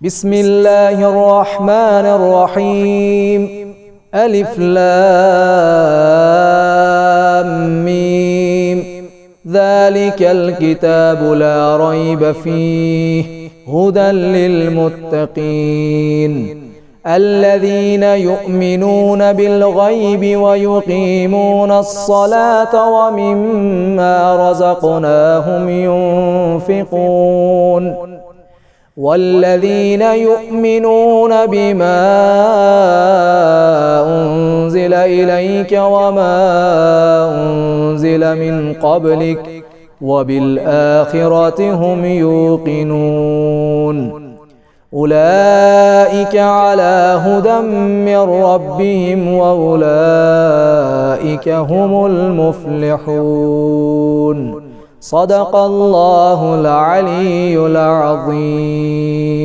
بسم الله الرحمن الرحيم. ألف لام ميم. ذلك الكتاب لا ريب فيه هدى للمتقين الذين يؤمنون بالغيب ويقيمون الصلاة ومما رزقناهم ينفقون والذين يؤمنون بما أنزل إليك وما أنزل من قبلك وبالآخرة هم يوقنون أولئك على هدى من ربهم وأولئك هم المفلحون. صدق الله العلي العظيم.